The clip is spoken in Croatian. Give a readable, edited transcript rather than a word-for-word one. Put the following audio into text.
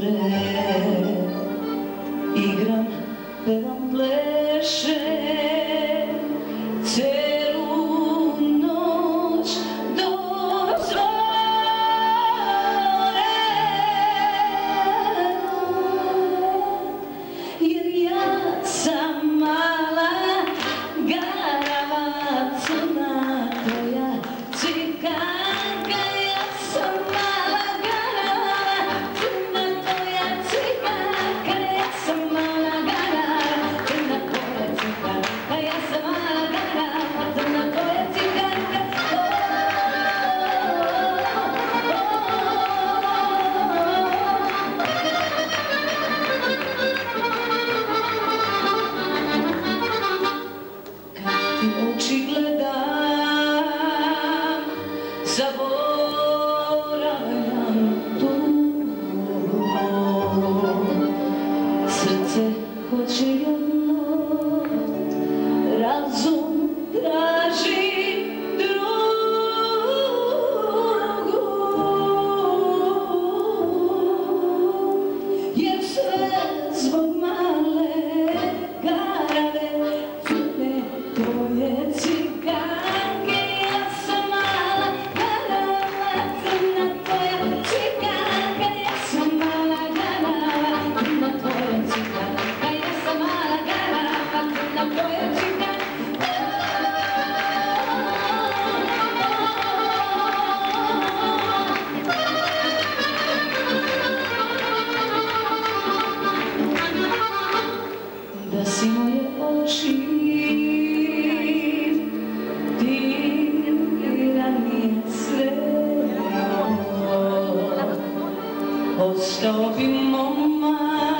zore, igram, pevam, plešem celu noć do zore, jer ja sam mala garava crna tvoja ciganka, ja sam mala garava crna tvoja ciganka, ja sam mala garava crna tvoja ciganka, ja sam mala garava crna tvoja ciganka. Kad ti oči gledam, zaboravljam tugu, srce hoće jedno, razum traži drugu, jer sve zbog male garave crne tvoje ciganke, ja sam mala garava crna tvoja ciganka, ja sam mala garava crna tvoja ciganka, ja sam mala garava crna tvoja ciganka. Da si moje oči, diran mi je srebro, ostao bi momak